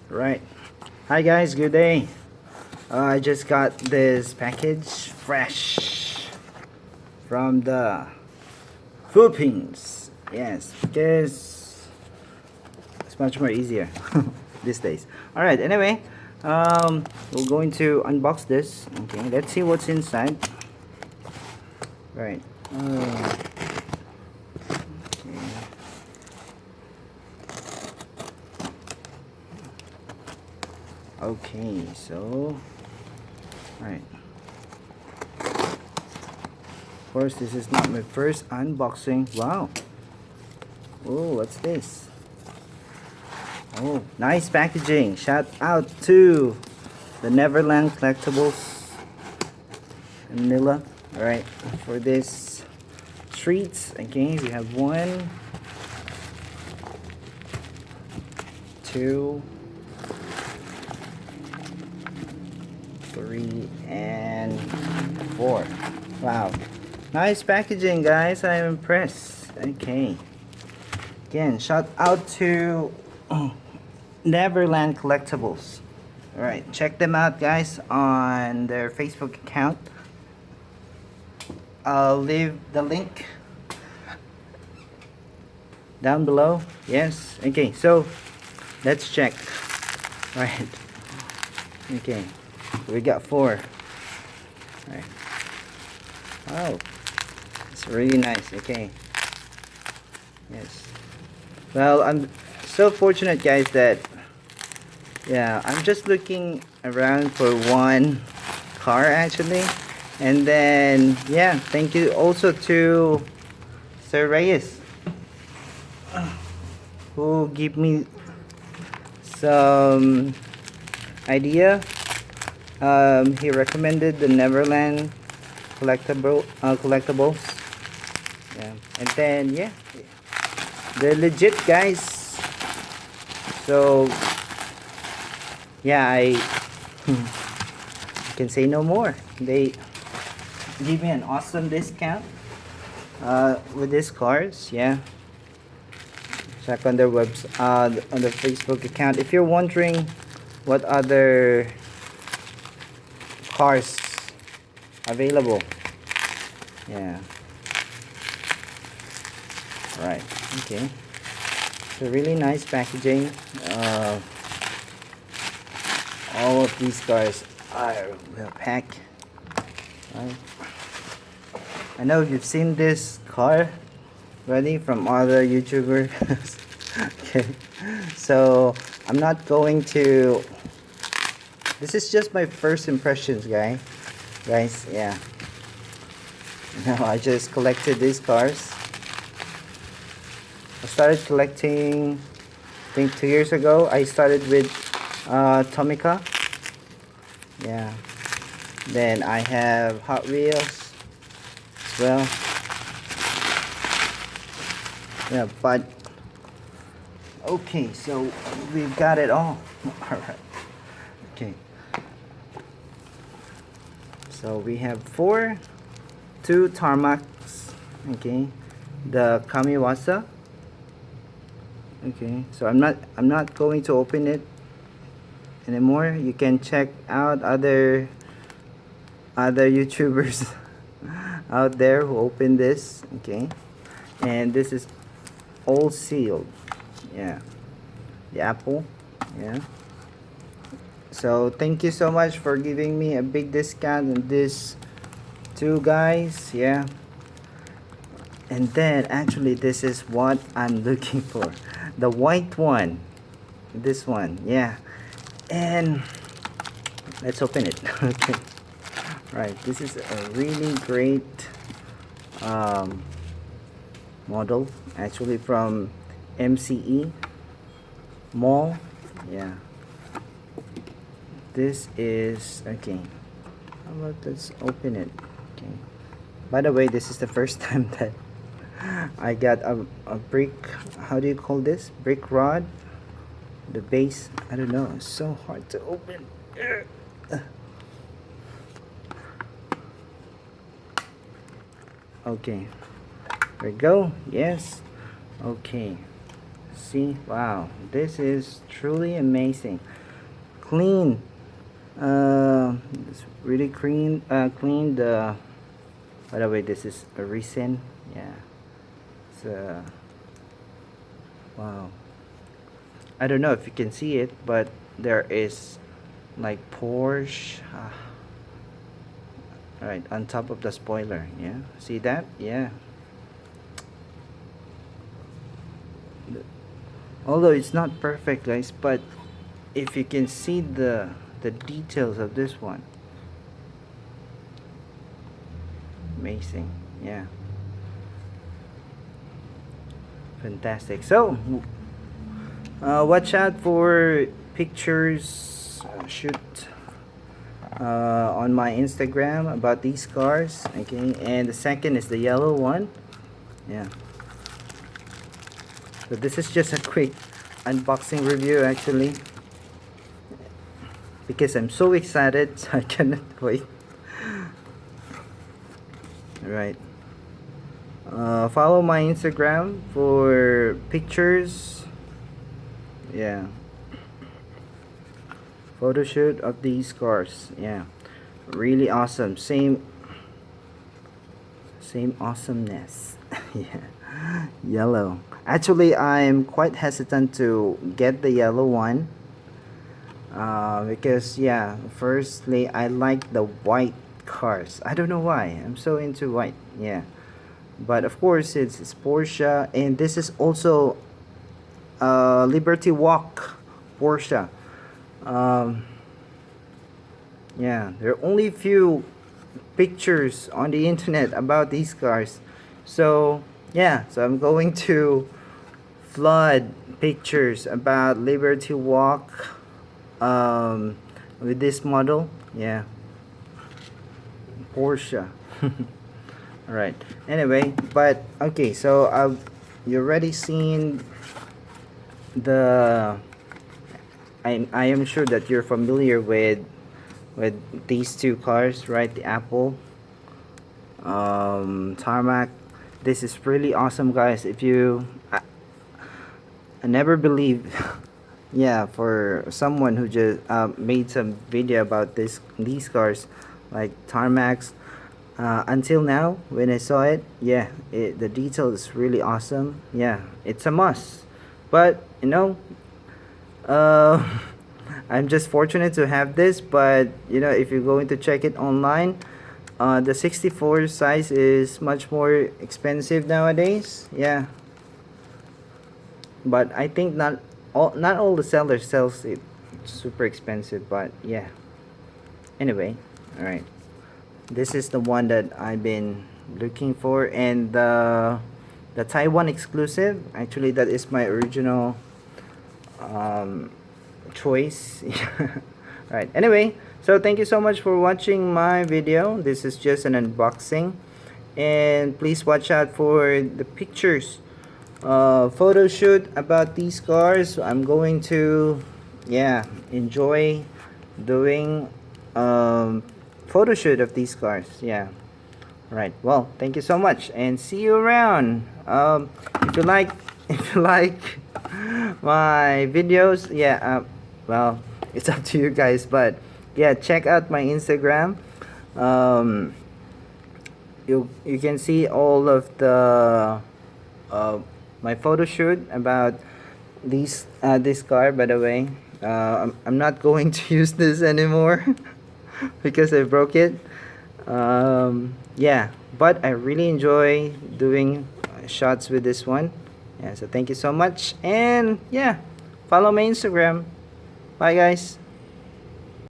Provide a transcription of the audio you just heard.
Right. Hi guys, good day. I just got this package fresh from the Philippines. Yes, because it's much more easier these days. Alright, anyway, we're going to unbox this. Okay, let's see what's inside. Right. Okay. Okay, so alright. Of course, this is not my first unboxing. Wow. Oh, what's this? Oh, nice packaging. Shout out to the Neverland Collectibles Manila. Alright, for this treats. Okay, we have 1, 2, 3, and 4. Wow. Nice packaging, guys. I'm impressed. Okay. Again, shout out to Neverland Collectibles. Alright, check them out, guys, on their Facebook account. I'll leave the link down below. Yes. Okay, so let's check. Alright. Okay. We got 4. Alright. Oh. It's really nice. Okay. Yes. Well, I'm so fortunate, guys, that I'm just looking around for one car actually. And then thank you also to Sir Reyes who give me some idea. He recommended the Neverland collectibles. Yeah, and then they're legit, guys. So I can say no more. They give me an awesome discount with these cars. Check on their on their Facebook account if you're wondering what other cars available. Right. Okay, so really nice packaging. All of these cars are well packed. Right. I know you've seen this car already from other YouTubers. Okay, so I'm not going to. This is just my first impressions, guys. I just collected these cars. I started collecting, I think 2 years ago. I started with Tomica. Then I have Hot Wheels as well. But okay, so we've got it all. Alright. Okay. So we have 4, 2 tarmacs. Okay. The Kamiwasa. Okay. So I'm not going to open it anymore. You can check out other YouTubers out there who open this. Okay. And this is all sealed. The apple. So thank you so much for giving me a big discount on this too, guys. And then actually this is what I'm looking for, the white one, this one. And let's open it. Okay. Right, this is a really great model actually from M.C.E Mall. This is okay. How about let's open it. Okay. By the way, this is the first time that I got a brick. How do you call this? Brick rod. The base. I don't know. It's so hard to open. Okay. There we go. Yes. Okay. See, wow, this is truly amazing. Clean. It's really clean. Clean the. By the way, this is a recent. Yeah. It's wow. I don't know if you can see it, but there is like Porsche. Right on top of the spoiler. Yeah. See that? Yeah. Although it's not perfect, guys, but if you can see the details of this one, amazing. Yeah, fantastic. So watch out for pictures shoot on my Instagram about these cars. Okay, and the second is the yellow one. Yeah, so this is just a quick unboxing review actually, because I'm so excited, so I cannot wait. Right. Follow my Instagram for pictures. Yeah. Photo shoot of these cars. Yeah. Really awesome. Same awesomeness. Yeah. Yellow. Actually, I'm quite hesitant to get the yellow one. Because yeah, firstly I like the white cars. I don't know why I'm so into white. Yeah, but of course it's Porsche, and this is also Liberty Walk Porsche. um, yeah, there are only few pictures on the internet about these cars, so yeah, so I'm going to flood pictures about Liberty Walk with this model. Yeah, Porsche. All right, anyway, but okay, so you already seen the I am sure that you're familiar with these two cars, right? The Apple tarmac. This is really awesome, guys. If you I never believe yeah, for someone who just made some video about these cars like tarmacs, until now when I saw it, yeah, the detail is really awesome. Yeah, it's a must. But you know, uh, I'm just fortunate to have this, but you know, if you're going to check it online, the 64 size is much more expensive nowadays. Yeah, but I think not all the sellers sells it super expensive, but yeah, anyway. All right, this is the one that I've been looking for, and the Taiwan exclusive, actually that is my original choice. Right, anyway, so thank you so much for watching my video. This is just an unboxing, and please watch out for the pictures photo shoot about these cars. I'm going to, yeah, enjoy doing photo shoot of these cars. Yeah, right, well, thank you so much and see you around. If you like if you like my videos, yeah, well, it's up to you guys, but yeah, check out my Instagram. You can see all of the my photo shoot about this car. By the way, I'm not going to use this anymore because I broke it. Yeah, but I really enjoy doing shots with this one. Yeah, so thank you so much, and yeah, follow my Instagram. Bye guys.